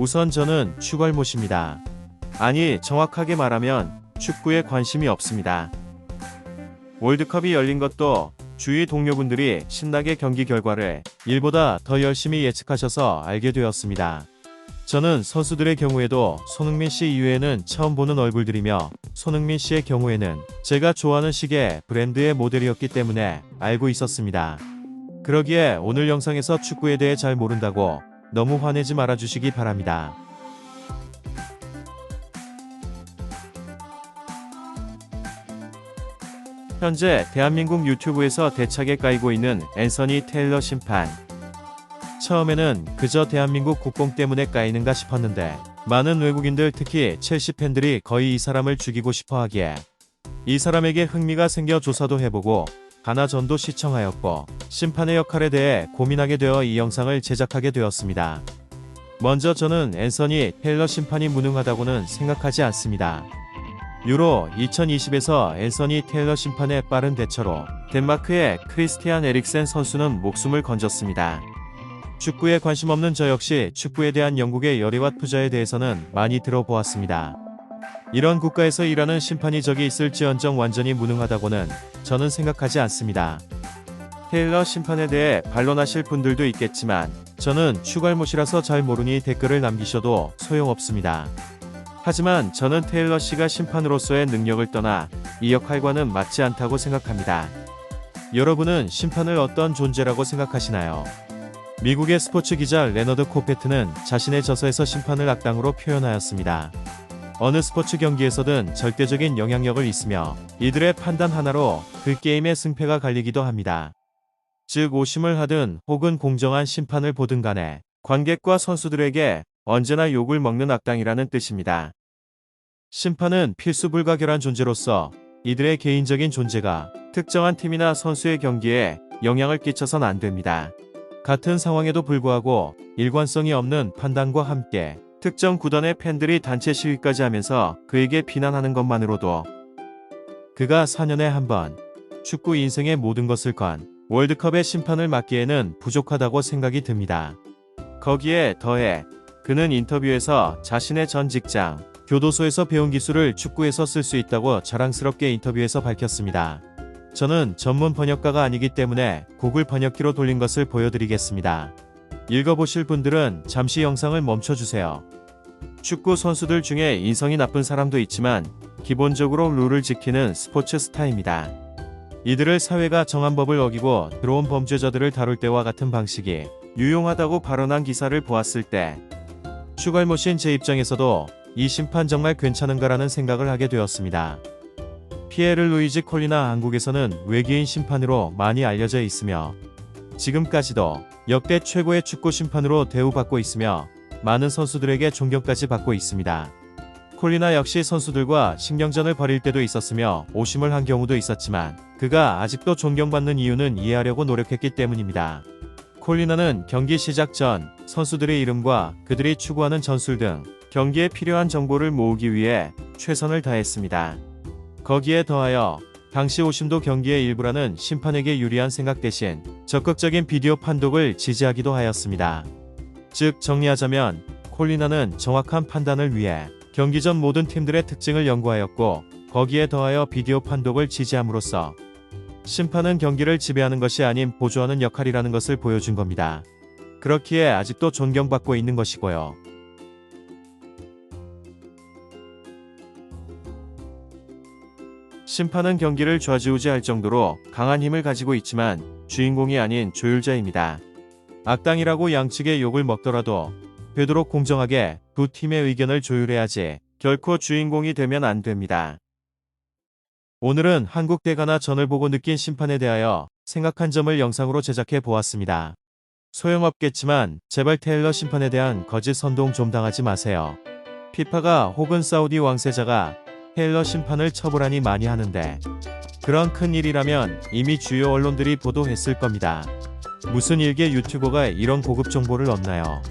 우선 저는 축월못입니다. 아니, 정확하게 말하면 축구에 관심이 없습니다. 월드컵이 열린 것도 주위 동료분들이 신나게 경기 결과를 일보다 더 열심히 예측하셔서 알게 되었습니다. 저는 선수들의 경우에도 손흥민 씨 이외에는 처음 보는 얼굴들이며 손흥민 씨의 경우에는 제가 좋아하는 시계 브랜드의 모델이었기 때문에 알고 있었습니다. 그러기에 오늘 영상에서 축구에 대해 잘 모른다고 너무 화내지 말아주시기 바랍니다. 현재 대한민국 유튜브에서 대차게 까이고 있는 앤서니 테일러 심판. 처음에는 그저 대한민국 국뽕 때문에 까이는가 싶었는데 많은 외국인들 특히 첼시 팬들이 거의 이 사람을 죽이고 싶어 하기에 이 사람에게 흥미가 생겨 조사도 해보고 가나전도 시청하였고 심판의 역할에 대해 고민하게 되어 이 영상을 제작하게 되었습니다. 먼저 저는 앤서니 테일러 심판이 무능하다고는 생각하지 않습니다. 유로 2020에서 앤서니 테일러 심판의 빠른 대처로 덴마크의 크리스티안 에릭센 선수는 목숨을 건졌습니다. 축구에 관심 없는 저 역시 축구에 대한 영국의 열의와 투자에 대해서는 많이 들어보았습니다. 이런 국가에서 일하는 심판이 적이 있을지언정 완전히 무능하다고는 저는 생각하지 않습니다. 테일러 심판에 대해 반론하실 분들도 있겠지만 저는 축월못이라서 잘 모르니 댓글을 남기셔도 소용없습니다. 하지만 저는 테일러 씨가 심판으로서의 능력을 떠나 이 역할과는 맞지 않다고 생각합니다. 여러분은 심판을 어떤 존재라고 생각하시나요? 미국의 스포츠 기자 레너드 코페트는 자신의 저서에서 심판을 악당으로 표현하였습니다. 어느 스포츠 경기에서든 절대적인 영향력을 있으며 이들의 판단 하나로 그 게임의 승패가 갈리기도 합니다. 즉 오심을 하든 혹은 공정한 심판을 보든 간에 관객과 선수들에게 언제나 욕을 먹는 악당이라는 뜻입니다. 심판은 필수 불가결한 존재로서 이들의 개인적인 존재가 특정한 팀이나 선수의 경기에 영향을 끼쳐선 안 됩니다. 같은 상황에도 불구하고 일관성이 없는 판단과 함께 특정 구단의 팬들이 단체 시위까지 하면서 그에게 비난하는 것만으로도 그가 4년에 한 번 축구 인생의 모든 것을 건 월드컵의 심판을 맡기에는 부족하다고 생각이 듭니다. 거기에 더해 그는 인터뷰에서 자신의 전 직장 교도소에서 배운 기술을 축구에서 쓸 수 있다고 자랑스럽게 인터뷰에서 밝혔습니다. 저는 전문 번역가가 아니기 때문에 구글 번역기로 돌린 것을 보여드리겠습니다. 읽어보실 분들은 잠시 영상을 멈춰주세요. 축구 선수들 중에 인성이 나쁜 사람도 있지만 기본적으로 룰을 지키는 스포츠 스타입니다. 이들을 사회가 정한 법을 어기고 들어온 범죄자들을 다룰 때와 같은 방식이 유용하다고 발언한 기사를 보았을 때 축월못인 제 입장에서도 이 심판 정말 괜찮은가라는 생각을 하게 되었습니다. 피에르 루이지 콜리나 한국에서는 외계인 심판으로 많이 알려져 있으며 지금까지도 역대 최고의 축구 심판으로 대우받고 있으며 많은 선수들에게 존경까지 받고 있습니다. 콜리나 역시 선수들과 신경전을 벌일 때도 있었으며 오심을 한 경우도 있었지만 그가 아직도 존경받는 이유는 이해하려고 노력했기 때문입니다. 콜리나는 경기 시작 전 선수들의 이름과 그들이 추구하는 전술 등 경기에 필요한 정보를 모으기 위해 최선을 다했습니다. 거기에 더하여 당시 오심도 경기의 일부라는 심판에게 유리한 생각 대신 적극적인 비디오 판독을 지지하기도 하였습니다. 즉 정리하자면 콜리나는 정확한 판단을 위해 경기 전 모든 팀들의 특징을 연구하였고 거기에 더하여 비디오 판독을 지지함으로써 심판은 경기를 지배하는 것이 아닌 보조하는 역할이라는 것을 보여준 겁니다. 그렇기에 아직도 존경받고 있는 것이고요. 심판은 경기를 좌지우지할 정도로 강한 힘을 가지고 있지만 주인공이 아닌 조율자입니다. 악당이라고 양측의 욕을 먹더라도 되도록 공정하게 두 팀의 의견을 조율해야지 결코 주인공이 되면 안 됩니다. 오늘은 한국 대 가나전을 보고 느낀 심판에 대하여 생각한 점을 영상으로 제작해 보았습니다. 소용없겠지만 제발 테일러 심판에 대한 거짓 선동 좀 당하지 마세요. 피파가 혹은 사우디 왕세자가 테일러 심판을 처벌하니 많이 하는데 그런 큰 일이라면 이미 주요 언론들이 보도했을 겁니다. 무슨 일개 유튜버가 이런 고급 정보를 얻나요?